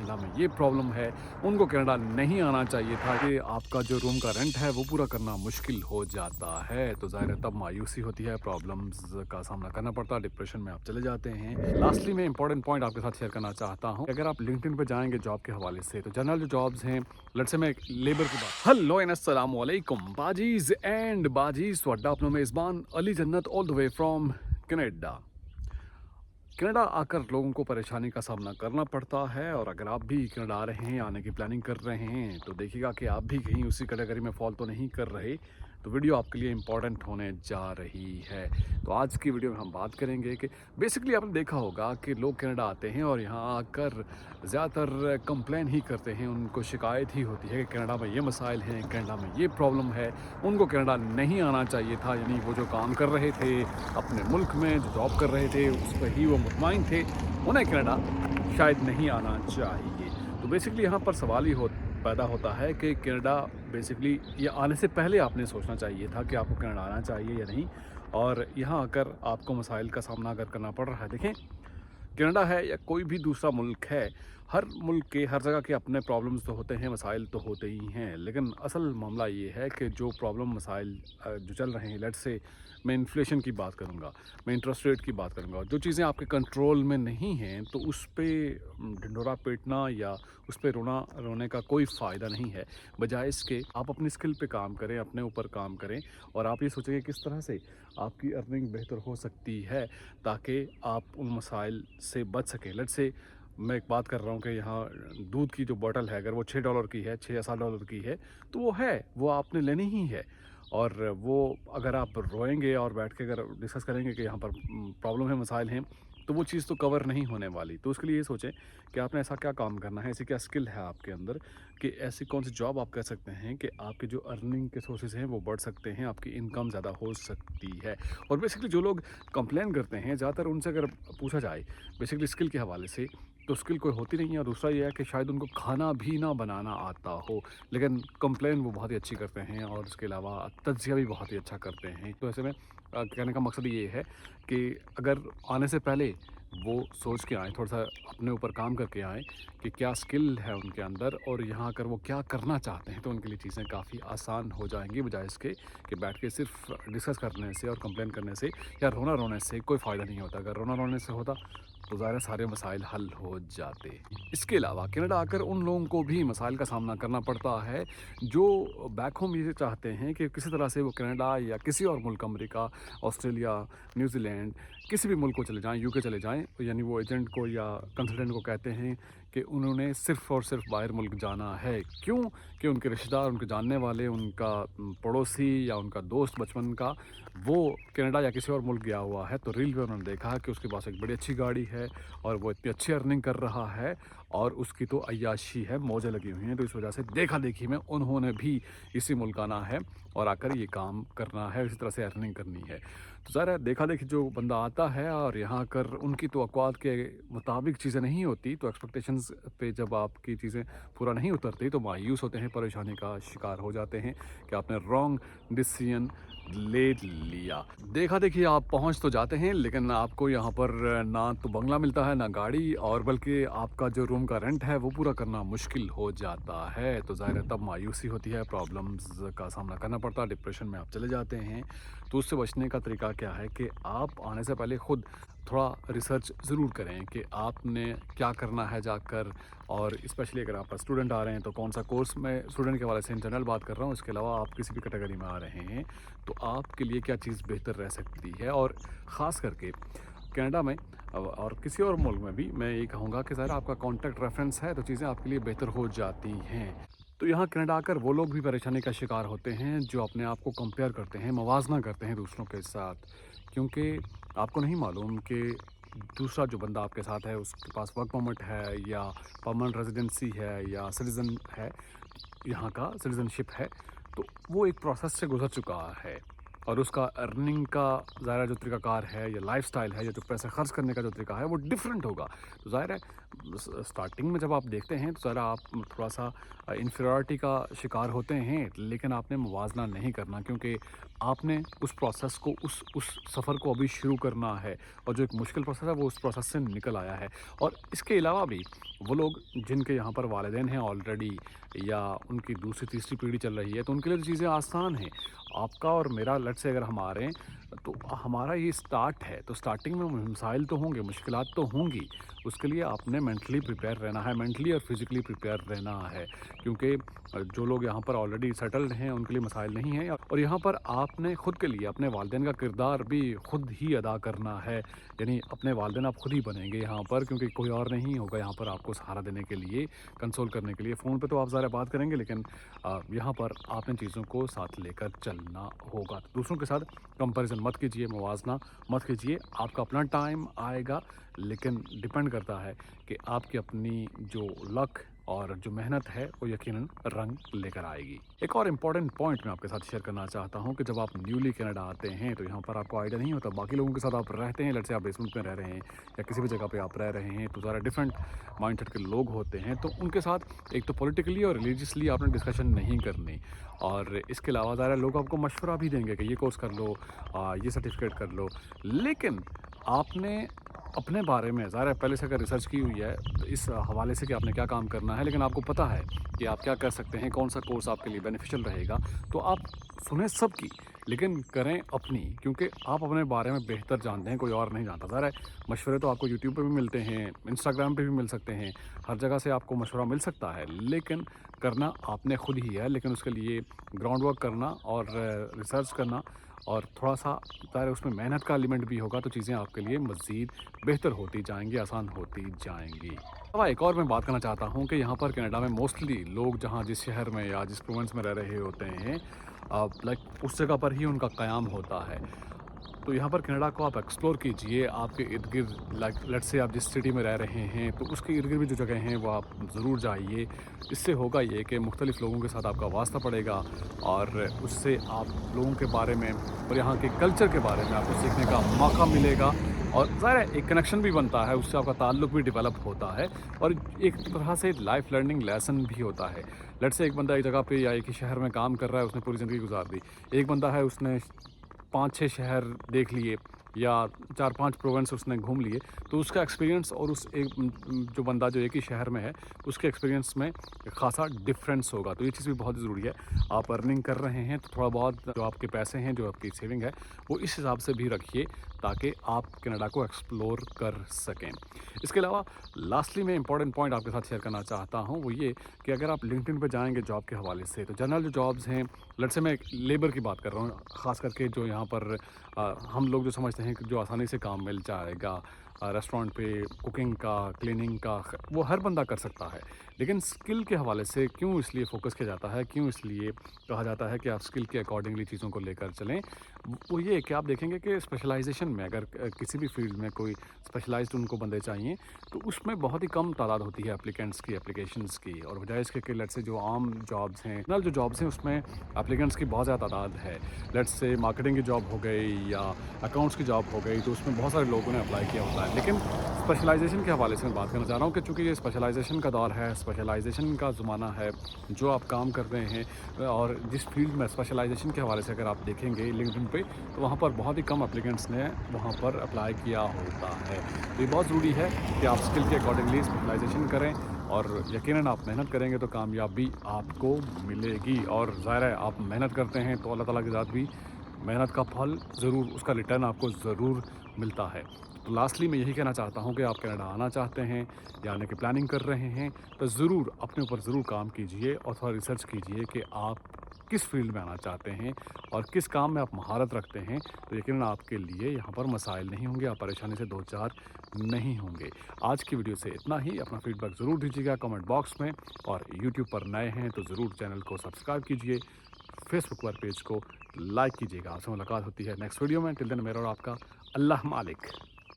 Canada में ये problem है, उनको कनाडा नहीं आना चाहिए था कि आपका जो रूम का रेंट है वो पूरा करना मुश्किल हो जाता है। तो ज़ाहिर है तब मायूसी होती है, प्रॉब्लम्स का सामना करना पड़ता है, डिप्रेशन में आप चले जाते हैं। लास्टली मैं इंपॉर्टेंट पॉइंट आपके साथ शेयर करना चाहता हूँ। अगर आप लिंक्डइन पे जाएंगे जॉब के हवाले से, तो जनरल जो जॉब्स हैं, लेट्स से मैं लेबर की बात, हेलो एंड अस्सलाम वालेकुम बाजीज एंड बाजीज, ਤੁਹਾਡਾ ਆਪਣਾ मेज़बान अली जन्नत all the way from Canada. Canada आकर लोगों को परेशानी का सामना करना पड़ता है, और अगर आप भी कनाडा आ रहे हैं, आने की प्लानिंग कर रहे हैं, तो देखिएगा कि आप भी कहीं उसी कैटेगरी में फॉल तो नहीं कर रहे। तो वीडियो आपके लिए इम्पॉर्टेंट होने जा रही है। तो आज की वीडियो में हम बात करेंगे कि बेसिकली आपने देखा होगा कि लोग कनाडा आते हैं और यहाँ आकर ज़्यादातर कंप्लेन ही करते हैं, उनको शिकायत ही होती है कि कनाडा में ये मसाइल हैं, कनाडा में ये प्रॉब्लम है, उनको कनाडा नहीं आना चाहिए था। यानी वो जो काम कर रहे थे अपने मुल्क में, जो जॉब कर रहे थे, उस पर ही वो मुतमईन थे, उन्हें कनाडा शायद नहीं आना चाहिए। तो बेसिकली यहाँ पर सवाल ही पैदा होता है कि कनाडा बेसिकली ये आने से पहले आपने सोचना चाहिए था कि आपको कनाडा आना चाहिए या नहीं, और यहाँ आकर आपको मसाइल का सामना अगर करना पड़ रहा है। देखें, कनाडा है या कोई भी दूसरा मुल्क है, हर मुल्क के हर जगह के अपने प्रॉब्लम्स तो होते हैं, मसाइल तो होते ही हैं, लेकिन असल मामला ये है कि जो प्रॉब्लम मसाइल जो चल रहे हैं, लेट्स से मैं इन्फ्लेशन की बात करूँगा, मैं इंटरेस्ट रेट की बात करूँगा, जो चीज़ें आपके कंट्रोल में नहीं हैं, तो उस पर ढिंढोरा पीटना या उस पर रोने का कोई फ़ायदा नहीं है। बजाय इसके आप अपनी स्किल पे काम करें, अपने ऊपर काम करें, और आप ये सोचेंगे किस तरह से आपकी अर्निंग बेहतर हो सकती है ताकि आप उन मसाइल से बच सकें। लेट्स से मैं एक बात कर रहा हूँ कि यहाँ दूध की जो बॉटल है, अगर वो $6 की है, 6 या $7 की है, तो वो आपने लेनी ही है। और वो अगर आप रोएंगे और बैठ के अगर डिस्कस करेंगे कि यहाँ पर प्रॉब्लम है, मसाइल हैं, तो वो चीज़ तो कवर नहीं होने वाली। तो उसके लिए ये सोचें कि आपने ऐसा क्या काम करना है, ऐसी क्या स्किल है आपके अंदर, कि ऐसी कौन सी जॉब आप कर सकते हैं कि आपके जो अर्निंग के सोर्सेज हैं वो बढ़ सकते हैं, आपकी इनकम ज़्यादा हो सकती है। और बेसिकली जो लोग कंप्लेन करते हैं, ज़्यादातर उनसे अगर पूछा जाए बेसिकली स्किल के हवाले से, तो स्किल कोई होती नहीं है। और दूसरा ये है कि शायद उनको खाना भी ना बनाना आता हो, लेकिन कंप्लेन वो बहुत ही अच्छी करते हैं, और उसके अलावा तज्ज़िया भी बहुत ही अच्छा करते हैं। तो ऐसे में कहने का मकसद ये है कि अगर आने से पहले वो सोच के आएँ, थोड़ा सा अपने ऊपर काम करके आएँ कि क्या स्किल है उनके अंदर, और यहाँ आकर वो क्या करना चाहते हैं, तो उनके लिए चीज़ें काफ़ी आसान हो जाएंगी, बजाय इसके कि बैठ के सिर्फ डिस्कस करने से और कंप्लेन करने से या रोना रोने से कोई फ़ायदा नहीं होता। अगर रोना रोने से होता तो ज़ाहिर सारे मसाइल हल हो जाते। इसके अलावा कनाडा आकर उन लोगों को भी मसाइल का सामना करना पड़ता है जो बैक होम ये चाहते हैं कि किसी तरह से वो कनाडा या किसी और मुल्क, अमेरिका, ऑस्ट्रेलिया, न्यूजीलैंड, किसी भी मुल्क को चले जाएं, यूके चले जाएं। यानी वो एजेंट को या कंसल्टेंट को कहते हैं कि उन्होंने सिर्फ़ और सिर्फ बाहर मुल्क जाना है। क्यों? कि उनके रिश्तेदार, उनके जानने वाले, उनका पड़ोसी या उनका दोस्त बचपन का वो कनाडा या किसी और मुल्क गया हुआ है, तो रील पे उन्होंने देखा कि उसके पास एक बड़ी अच्छी गाड़ी है और वो इतनी अच्छी अर्निंग कर रहा है, और उसकी तो अय्याशी है, मौजें लगी हुई हैं। तो इस वजह से देखा देखी में उन्होंने भी इसी मुल्क आना है और आकर ये काम करना है, इसी तरह से अर्निंग करनी है। तो ज़ाहिर है देखा देखी जो बंदा आता है और यहाँ आकर उनकी तो औकात के मुताबिक चीज़ें नहीं होती, तो एक्सपेक्टेशंस पे जब आपकी चीज़ें पूरा नहीं उतरती तो मायूस होते हैं, परेशानी का शिकार हो जाते हैं कि आपने रॉन्ग डिसीजन ले लिया। देखा देखिए आप पहुंच तो जाते हैं, लेकिन आपको यहाँ पर ना तो बंगला मिलता है, ना गाड़ी, और बल्कि आपका जो रूम का रेंट है वो पूरा करना मुश्किल हो जाता है। तो ज़ाहिर है तब मायूसी होती है, प्रॉब्लम्स का सामना करना पड़ता है, डिप्रेशन में आप चले जाते हैं। तो उससे बचने का तरीका क्या है कि आप आने से पहले ख़ुद थोड़ा रिसर्च ज़रूर करें कि आपने क्या करना है जाकर, और स्पेशली अगर आप स्टूडेंट आ रहे हैं तो कौन सा कोर्स, मैं स्टूडेंट के हवाले से इन जनरल बात कर रहा हूँ, इसके अलावा आप किसी भी कैटेगरी में आ रहे हैं तो आपके लिए क्या चीज़ बेहतर रह सकती है। और ख़ास करके कनाडा में और किसी और मुल्क में भी मैं ये कहूँगा कि ज़रा आपका कॉन्टैक्ट रेफरेंस है तो चीज़ें आपके लिए बेहतर हो जाती हैं। तो यहाँ कनाडा आकर वो लोग भी परेशानी का शिकार होते हैं जो अपने आप को कंपेयर करते हैं, मवाजना करते हैं दूसरों के साथ, क्योंकि आपको नहीं मालूम कि दूसरा जो बंदा आपके साथ है उसके पास वर्क परमिट है या परमानेंट रेजिडेंसी है या सिटीज़न है, यहाँ का सिटीज़नशिप है, तो वो एक प्रोसेस से गुजर चुका है और उसका अर्निंग का ज़ाहिर है जो तरीक़ाकार है या लाइफ़स्टाइल है या जो पैसे खर्च करने का जो तरीका है वो डिफरेंट होगा। तो ज़ाहिर है स्टार्टिंग में जब आप देखते हैं तो ज़रा आप थोड़ा-सा इन्फीरियॉरिटी का शिकार होते हैं, लेकिन आपने मुवाज़ना नहीं करना, क्योंकि आपने उस प्रोसेस को उस सफ़र को अभी शुरू करना है, और जो एक मुश्किल प्रोसेस है वो उस प्रोसेस से निकल आया है। और इसके अलावा भी वो लोग जिनके यहाँ पर वालिदैन हैं ऑलरेडी, या उनकी दूसरी तीसरी पीढ़ी चल रही है, तो उनके लिए तो चीज़ें आसान हैं। आपका और मेरा लेट्स से अगर हम आ रहे हैं, तो हमारा ये स्टार्ट है, तो स्टार्टिंग में मसाइल तो होंगे, मुश्किलात तो होंगी। उसके लिए आपने मेंटली प्रिपेयर रहना है, मेंटली और फिज़िकली प्रिपेयर रहना है, क्योंकि जो लोग यहाँ पर ऑलरेडी सेटल्ड हैं उनके लिए मसाइल नहीं हैं। और यहाँ पर आपने ख़ुद के लिए अपने वालिदैन का किरदार भी ख़ुद ही अदा करना है, यानी अपने वालिदैन आप ख़ुद ही बनेंगे यहाँ पर, क्योंकि कोई और नहीं होगा यहाँ पर आपको सहारा देने के लिए, कंसोल करने के लिए। फ़ोन पे तो आप ज़रा बात करेंगे, लेकिन यहाँ पर आपने चीज़ों को साथ लेकर चलना होगा। दूसरों के साथ कंपैरिजन मत कीजिए, मुवाज़ना मत कीजिए। आपका अपना टाइम आएगा, लेकिन डिपेंड करता है कि आपकी अपनी जो लक और जो मेहनत है वो यकीनन रंग लेकर आएगी। एक और इम्पॉर्टेंट पॉइंट मैं आपके साथ शेयर करना चाहता हूँ कि जब आप न्यूली कनाडा आते हैं तो यहाँ पर आपको आइडिया नहीं होता, बाकी लोगों के साथ आप रहते हैं, लेट्स से आप बेसमेंट में रह रहे हैं या किसी भी जगह पे आप रह रहे हैं, तो ज़रा डिफरेंट माइंडसेट के लोग होते हैं, तो उनके साथ एक तो पॉलिटिकली और रिलीजियसली आपने डिस्कशन नहीं करनी। और इसके अलावा ज़रा लोग आपको मशवरा भी देंगे कि ये कोर्स कर लो, ये सर्टिफिकेट कर लो, लेकिन आपने अपने बारे में ज़ाहिर है पहले से अगर रिसर्च की हुई है तो इस हवाले से कि आपने क्या काम करना है, लेकिन आपको पता है कि आप क्या कर सकते हैं, कौन सा कोर्स आपके लिए बेनिफिशियल रहेगा, तो आप सुने सबकी, लेकिन करें अपनी, क्योंकि आप अपने बारे में बेहतर जानते हैं, कोई और नहीं जानता। ज़ाहिर है मशवरे तो आपको यूट्यूब पे भी मिलते हैं, इंस्टाग्राम पे भी मिल सकते हैं, हर जगह से आपको मशवरा मिल सकता है, लेकिन करना आपने खुद ही है। लेकिन उसके लिए ग्राउंड वर्क करना और रिसर्च करना और थोड़ा-सा ज़ाहिर है उसमें मेहनत का एलिमेंट भी होगा, तो चीज़ें आपके लिए मज़ीद बेहतर होती जाएँगी, आसान होती जाएँगी। अब एक और मैं बात करना चाहता हूँ कि यहाँ पर कनाडा में मोस्टली लोग जहाँ जिस शहर में या जिस प्रोविंस में रह रहे होते हैं, लाइक उस जगह पर ही उनका क़याम होता है। तो यहाँ पर कनाडा को आप एक्सप्लोर कीजिए, आपके इर्द-गिर्द लाइक लेट्स से आप जिस सिटी में रह रहे हैं तो उसके इर्द-गिर्द भी जो जगह हैं वो आप ज़रूर जाइए। इससे होगा ये कि मुख्तलिफ़ लोगों के साथ आपका वास्ता पड़ेगा और उससे आप लोगों के बारे में और यहाँ के कल्चर के बारे में आपको सीखने का मौका मिलेगा, और ज़ाहिर है एक कनेक्शन भी बनता है, उससे आपका ताल्लुक भी डेवलप होता है और एक तरह से लाइफ लर्निंग लेसन भी होता है। लेट्स से एक बंदा एक जगह पे या एक ही शहर में काम कर रहा है, उसने पूरी ज़िंदगी गुजार दी। एक बंदा है उसने 5-6 शहर देख लिए या 4-5 प्रोविंस उसने घूम लिए, तो उसका एक्सपीरियंस और उस एक जो बंदा जो एक ही शहर में है उसके एक्सपीरियंस में खासा डिफरेंस होगा। तो ये चीज़ भी बहुत ज़रूरी है। आप अर्निंग कर रहे हैं तो थोड़ा बहुत जो आपके पैसे हैं, जो आपकी सेविंग है, वो इस हिसाब से भी रखिए ताकि आप कनाडा को एक्सप्लोर कर सकें। इसके अलावा लास्टली मैं इंपॉर्टेंट पॉइंट आपके साथ शेयर करना चाहता हूँ, वो ये कि अगर आप लिंक्डइन पे जाएंगे जॉब के हवाले से, तो जनरल जो जॉब्स हैं, लेट्स से मैं लेबर की बात कर रहा हूँ, ख़ास करके जो यहाँ पर हम लोग जो समझते हैं कि जो आसानी से काम मिल जाएगा, रेस्टोरेंट पे कुकिंग का, क्लीनिंग का, वो हर बंदा कर सकता है। लेकिन स्किल के हवाले से क्यों इसलिए फोकस किया जाता है, क्यों इसलिए कहा जाता है कि आप स्किल के अकॉर्डिंगली चीज़ों को लेकर चलें, वो ये कि आप देखेंगे कि स्पेशलाइजेशन में अगर किसी भी फील्ड में कोई स्पेशलाइज्ड उनको बंदे चाहिए, तो उसमें बहुत ही कम तादाद होती है एप्लीकेंट्स की, एप्लीकेशंस की, और बजाय इसके कि लेट्स से जो आम जॉब्स हैं, जनरल जो जॉब्स हैं, उसमें एप्लीकेंट्स की बहुत ज़्यादा तादाद है। लेट्स से मार्केटिंग की जॉब हो गई या अकाउंट्स की जॉब हो गई, तो उसमें बहुत सारे लोगों ने अप्लाई किया होता है। लेकिन स्पेशलाइजेशन के हवाले से मैं बात करना चाह रहा हूँ कि चूँकि ये स्पेशलाइजेशन का दौर है, स्पेशलाइजेशन का ज़माना है, जो आप काम कर रहे हैं और जिस फील्ड में स्पेशलाइजेशन के हवाले से अगर आप देखेंगे लिंक्डइन पे, तो वहाँ पर बहुत ही कम एप्लीकेंट्स ने वहाँ पर अप्लाई किया होता है। तो ये बहुत ज़रूरी है कि आप स्किल के अकॉर्डिंगली स्पेशलाइजेशन करें, और यकीनन आप मेहनत करेंगे तो कामयाबी आपको मिलेगी। और ज़ाहिर है आप मेहनत करते हैं तो अल्लाह ताला के साथ भी मेहनत का फल ज़रूर, उसका रिटर्न आपको ज़रूर मिलता है। तो लास्टली मैं यही कहना चाहता हूँ कि आप कनाडा आना चाहते हैं या आने की प्लानिंग कर रहे हैं, तो ज़रूर अपने ऊपर ज़रूर काम कीजिए और थोड़ा रिसर्च कीजिए कि आप किस फील्ड में आना चाहते हैं और किस काम में आप महारत रखते हैं। तो यकीनन आपके लिए यहाँ पर मसाइल नहीं होंगे, आप परेशानी से दो चार नहीं होंगे। आज की वीडियो से इतना ही। अपना फीडबैक ज़रूर दीजिएगा कमेंट बॉक्स में, और यूट्यूब पर नए हैं तो ज़रूर चैनल को सब्सक्राइब कीजिए, फेसबुक पर पेज को लाइक कीजिएगा। आपसे मुलाकात होती है नेक्स्ट वीडियो में। टिल देन मेरा और आपका अल्लाह मालिक।